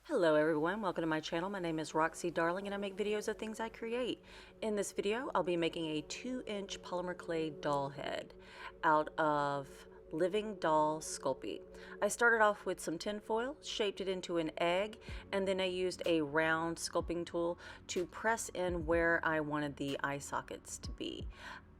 Hello everyone, welcome to my channel. My name is Roxy Darling and I make videos of things I create. In this video, I'll be making a 2-inch polymer clay doll head out of Living Doll Sculpting. I started off with some tin foil, shaped it into an egg, and then I used a round sculpting tool to press in where I wanted the eye sockets to be.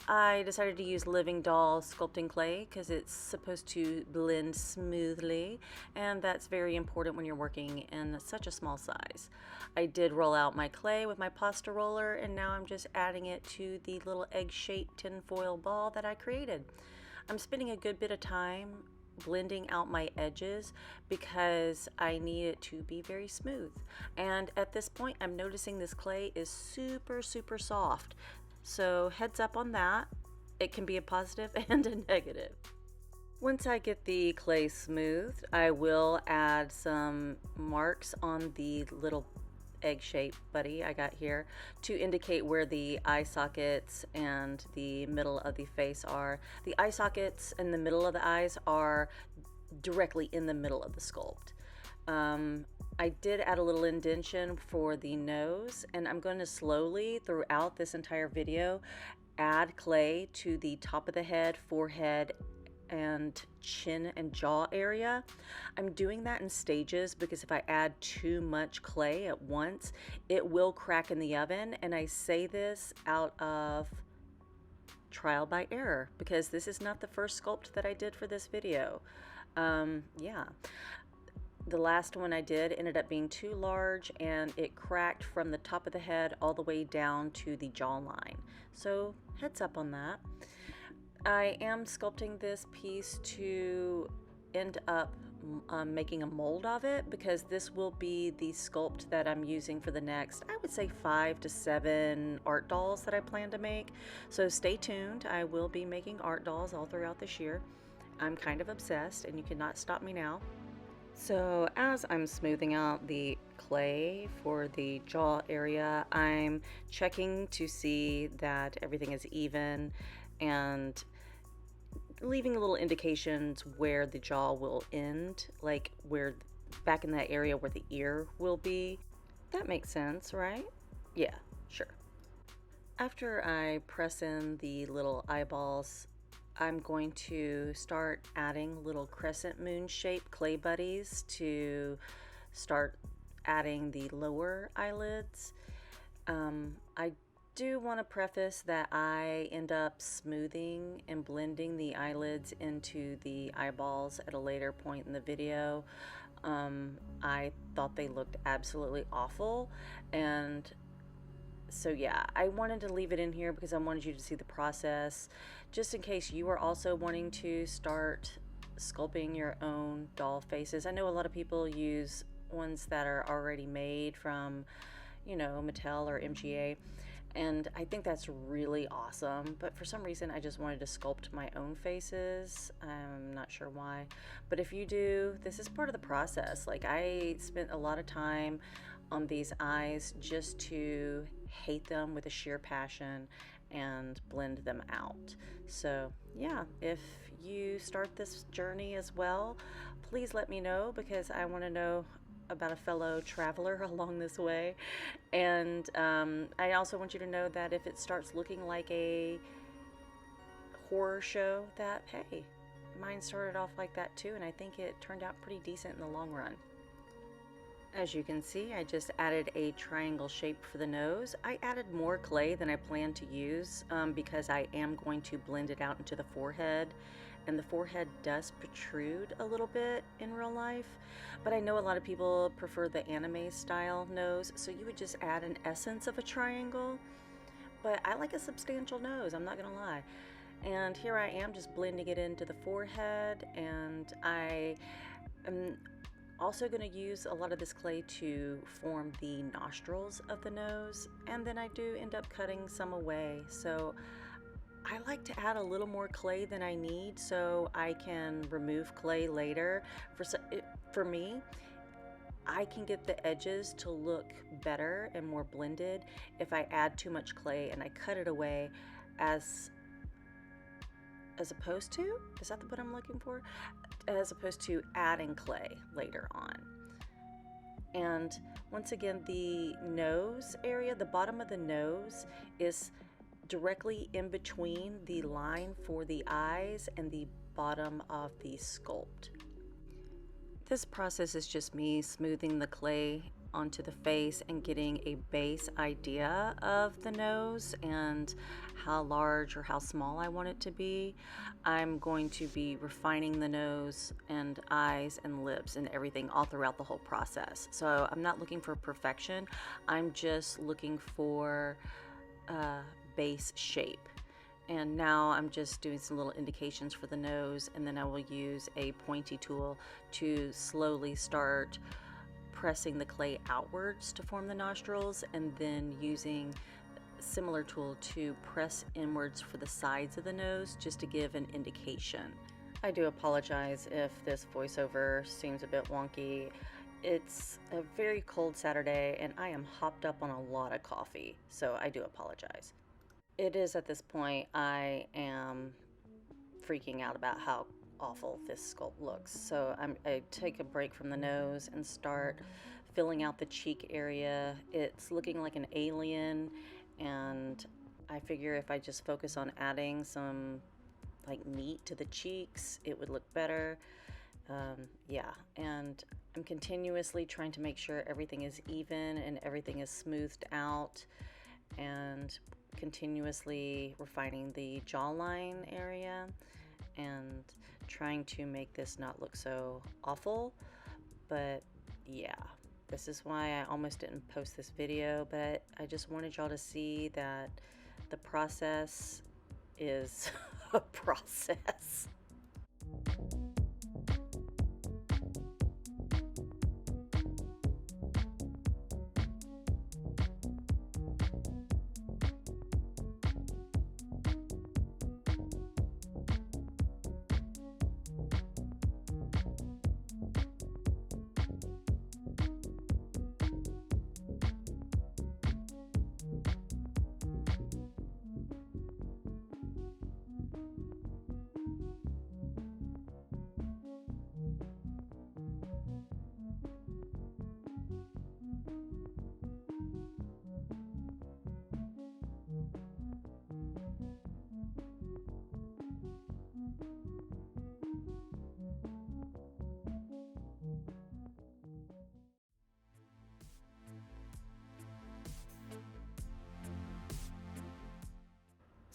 I decided to use Living Doll sculpting clay because it's supposed to blend smoothly, and that's very important when you're working in such a small size. I did roll out my clay with my pasta roller, and now I'm just adding it to the little egg-shaped tinfoil ball that I created. I'm spending a good bit of time blending out my edges because I need it to be very smooth. And at this point, I'm noticing this clay is super soft. So heads up on that. It can be a positive and a negative. Once I get the clay smoothed, I will add some marks on the little egg-shaped buddy I got here to indicate where the eye sockets and the middle of the face are. The eye sockets and the middle of the eyes are directly in the middle of the sculpt. I did add a little indentation for the nose, and I'm going to slowly throughout this entire video add clay to the top of the head, forehead, and chin and jaw area. I'm doing that in stages because if I add too much clay at once, it will crack in the oven, and I say this out of trial by error because this is not the first sculpt that I did for this video. Yeah. The last one I did ended up being too large and it cracked from the top of the head all the way down to the jawline. So heads up on that. I am sculpting this piece to end up making a mold of it because this will be the sculpt that I'm using for the next, I would say 5 to 7 art dolls that I plan to make. So stay tuned. I will be making art dolls all throughout this year. I'm kind of obsessed and you cannot stop me now. So as I'm smoothing out the clay for the jaw area, I'm checking to see that everything is even and leaving little indications where the jaw will end, like where back in that area where the ear will be. That makes sense, right? Yeah, sure. After I press in the little eyeballs, I'm going to start adding little crescent moon shaped clay buddies to start adding the lower eyelids. I do want to preface that I end up smoothing and blending the eyelids into the eyeballs at a later point in the video. I thought they looked absolutely awful, and so yeah, I wanted to leave it in here because I wanted you to see the process, just in case you are also wanting to start sculpting your own doll faces. I know a lot of people use ones that are already made from, you know, Mattel or MGA, and I think that's really awesome, but for some reason I just wanted to sculpt my own faces. I'm not sure why, but if you do, this is part of the process. Like, I spent a lot of time on these eyes just to hate them with a sheer passion and blend them out. So yeah, if you start this journey as well, please let me know because I want to know about a fellow traveler along this way. And I also want you to know that if it starts looking like a horror show, that hey, mine started off like that too, and I think it turned out pretty decent in the long run. As you can see, I just added a triangle shape for the nose. I added more clay than I planned to use because I am going to blend it out into the forehead, and the forehead does protrude a little bit in real life, but I know a lot of people prefer the anime style nose, so you would just add an essence of a triangle, but I like a substantial nose, I'm not gonna lie. And here I am just blending it into the forehead, and I am also going to use a lot of this clay to form the nostrils of the nose, and then I do end up cutting some away. So I like to add a little more clay than I need so I can remove clay later. For me, I can get the edges to look better and more blended if I add too much clay and I cut it away as opposed to, is that the word I'm looking for? As opposed to adding clay later on. And once again, the nose area, the bottom of the nose is directly in between the line for the eyes and the bottom of the sculpt. This process is just me smoothing the clay onto the face and getting a base idea of the nose and how large or how small I want it to be. I'm going to be refining the nose and eyes and lips and everything all throughout the whole process. So I'm not looking for perfection. I'm just looking for base shape. And now I'm just doing some little indications for the nose, and then I will use a pointy tool to slowly start pressing the clay outwards to form the nostrils, and then using a similar tool to press inwards for the sides of the nose just to give an indication. I do apologize if this voiceover seems a bit wonky. It's a very cold Saturday and I am hopped up on a lot of coffee, so I do apologize. It is at this point I am freaking out about how awful this sculpt looks. So I take a break from the nose and start filling out the cheek area. It's looking like an alien, and I figure if I just focus on adding some like meat to the cheeks, it would look better. Yeah, and I'm continuously trying to make sure everything is even and everything is smoothed out, and continuously refining the jawline area and trying to make this not look so awful. But yeah, this is why I almost didn't post this video, but I just wanted y'all to see that the process is a process.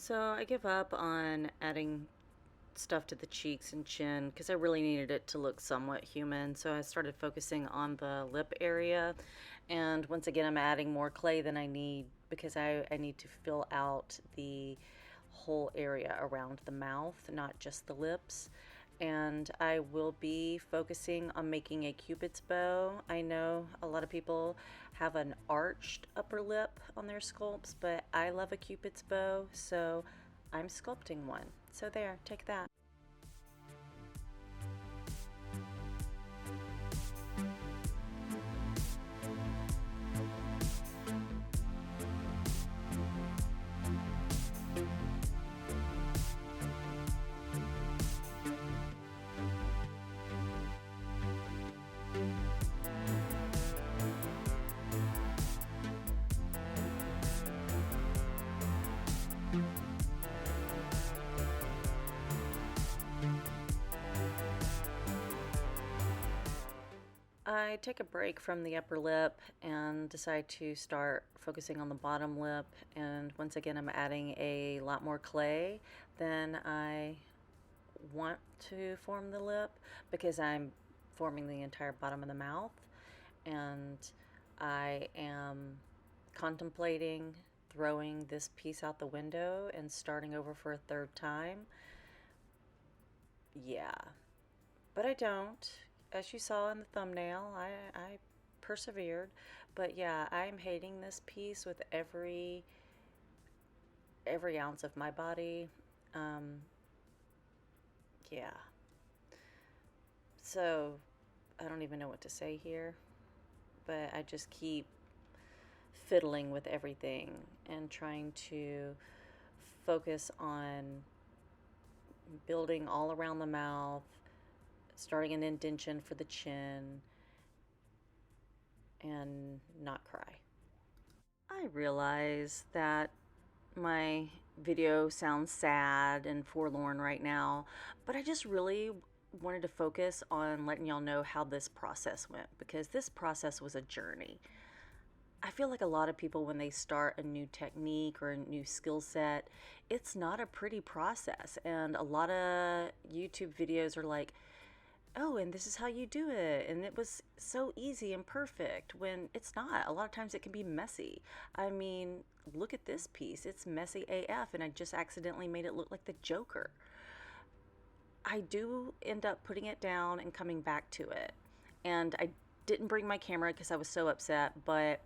So I give up on adding stuff to the cheeks and chin because I really needed it to look somewhat human. So I started focusing on the lip area. And once again, I'm adding more clay than I need because I need to fill out the whole area around the mouth, not just the lips. And I will be focusing on making a cupid's bow. I know a lot of people have an arched upper lip on their sculpts, but I love a cupid's bow, so I'm sculpting one. So there, take that. I take a break from the upper lip and decide to start focusing on the bottom lip, and once again I'm adding a lot more clay than I want to form the lip because I'm forming the entire bottom of the mouth, and I am contemplating throwing this piece out the window and starting over for a third time. Yeah, but I don't. As you saw in the thumbnail, I persevered. But yeah, I'm hating this piece with every ounce of my body. Yeah. So I don't even know what to say here, but I just keep fiddling with everything and trying to focus on building all around the mouth, starting an indentation for the chin, and not cry. I realize that my video sounds sad and forlorn right now, but I just really wanted to focus on letting y'all know how this process went, because this process was a journey. I feel like a lot of people, when they start a new technique or a new skill set, it's not a pretty process. And a lot of YouTube videos are like, oh, and this is how you do it. And it was so easy and perfect, when it's not. A lot of times it can be messy. I mean, look at this piece. It's messy AF, and I just accidentally made it look like the Joker. I do end up putting it down and coming back to it. And I didn't bring my camera because I was so upset, but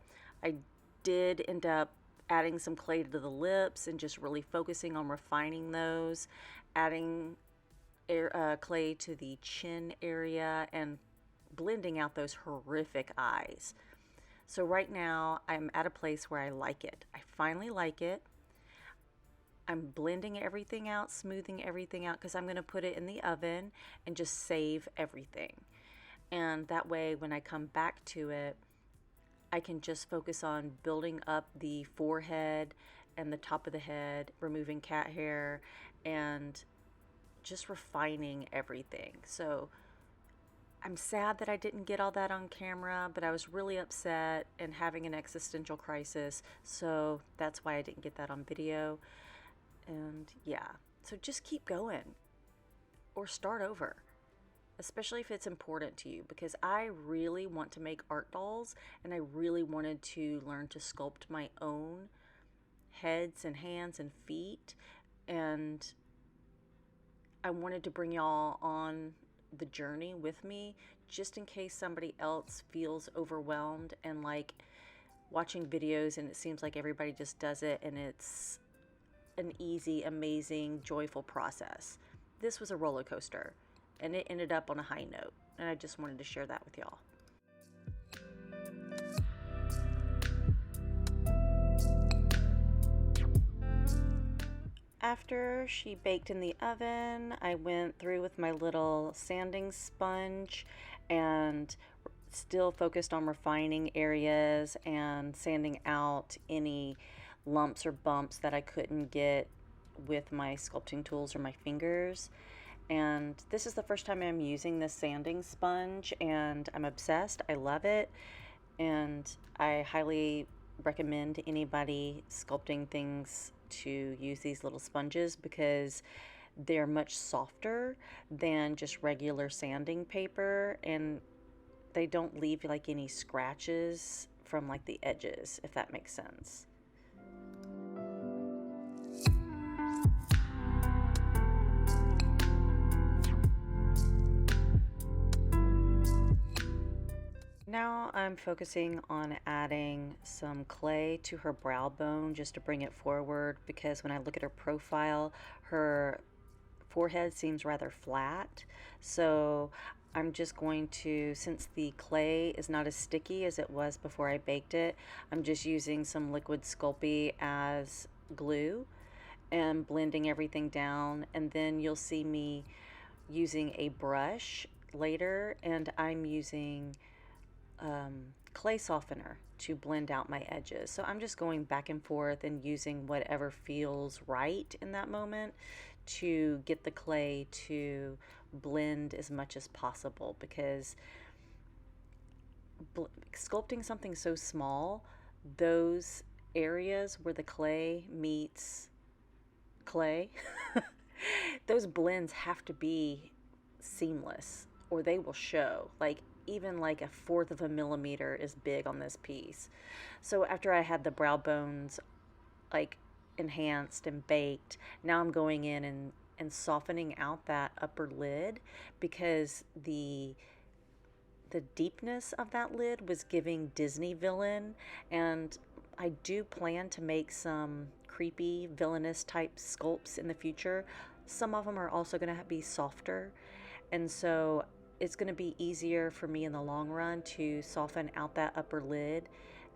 I did end up adding some clay to the lips and just really focusing on refining those, adding clay to the chin area, and blending out those horrific eyes. So right now I'm at a place where I like it. I finally like it. I'm blending everything out, smoothing everything out, because I'm going to put it in the oven and just save everything. And that way, when I come back to it, I can just focus on building up the forehead and the top of the head, removing cat hair, and just refining everything. So I'm sad that I didn't get all that on camera, but I was really upset and having an existential crisis. So that's why I didn't get that on video. And yeah, so just keep going or start over, especially if it's important to you, because I really want to make art dolls, and I really wanted to learn to sculpt my own heads and hands and feet. And I wanted to bring y'all on the journey with me, just in case somebody else feels overwhelmed and like watching videos and it seems like everybody just does it and it's an easy, amazing, joyful process. This was a roller coaster, and it ended up on a high note, and I just wanted to share that with y'all. After she baked in the oven, I went through with my little sanding sponge and still focused on refining areas and sanding out any lumps or bumps that I couldn't get with my sculpting tools or my fingers. And this is the first time I'm using this sanding sponge, and I'm obsessed. I love it, and I highly recommend anybody sculpting things to use these little sponges, because they're much softer than just regular sanding paper, and they don't leave like any scratches from like the edges, if that makes sense. Now I'm focusing on adding some clay to her brow bone just to bring it forward, because when I look at her profile, her forehead seems rather flat. So I'm just going to, since the clay is not as sticky as it was before I baked it, I'm just using some liquid Sculpey as glue and blending everything down. And then you'll see me using a brush later, and I'm using clay softener to blend out my edges. So I'm just going back and forth and using whatever feels right in that moment to get the clay to blend as much as possible, because sculpting something so small, those areas where the clay meets clay, those blends have to be seamless or they will show. Like even like 1/4 of a millimeter is big on this piece. So after I had the brow bones like enhanced and baked, now I'm going in and softening out that upper lid, because the deepness of that lid was giving Disney villain, and I do plan to make some creepy villainous type sculpts in the future. Some of them are also going to be softer, and so it's going to be easier for me in the long run to soften out that upper lid,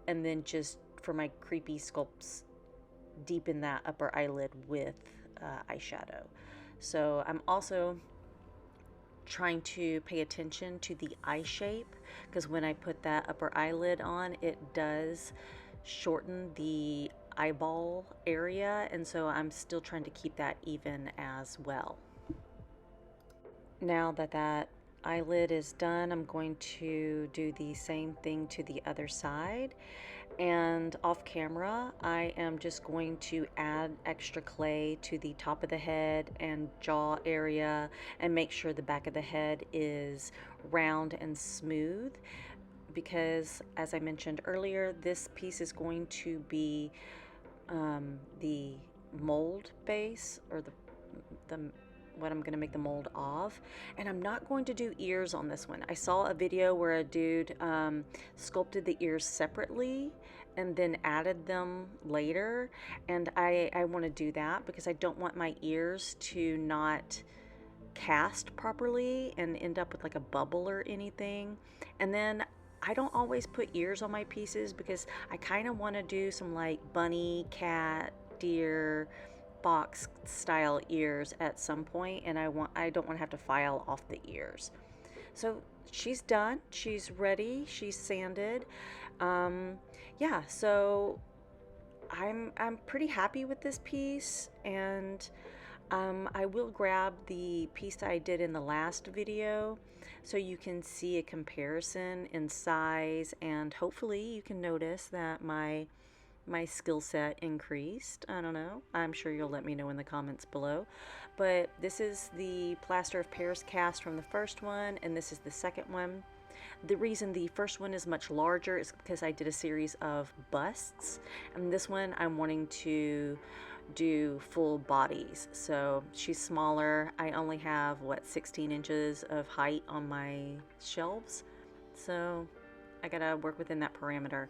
and then just for my creepy sculpts deepen that upper eyelid with eyeshadow. So I'm also trying to pay attention to the eye shape, because when I put that upper eyelid on, it does shorten the eyeball area, and so I'm still trying to keep that even as well. Now that that eyelid is done, I'm going to do the same thing to the other side. And off camera, I am just going to add extra clay to the top of the head and jaw area and make sure the back of the head is round and smooth, because as I mentioned earlier, this piece is going to be the mold base, or the what I'm going to make the mold of. And I'm not going to do ears on this one. I saw a video where a dude sculpted the ears separately and then added them later, and I want to do that because I don't want my ears to not cast properly and end up with like a bubble or anything. And then I don't always put ears on my pieces because I kind of want to do some like bunny, cat, deer, box style ears at some point, and I don't want to have to file off the ears. So she's done, she's ready, she's sanded. Yeah, so I'm pretty happy with this piece, and I will grab the piece that I did in the last video so you can see a comparison in size, and hopefully you can notice that my skill set increased. I don't know. I'm sure you'll let me know in the comments below. But this is the plaster of Paris cast from the first one, and this is the second one. The reason the first one is much larger is because I did a series of busts, and this one I'm wanting to do full bodies. So she's smaller. I only have, what, 16 inches of height on my shelves. So I gotta work within that parameter.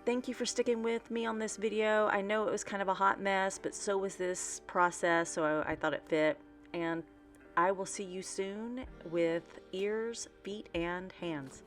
Thank you for sticking with me on this video. I know it was kind of a hot mess, but so was this process, so I thought it fit. And I will see you soon with ears, feet, and hands.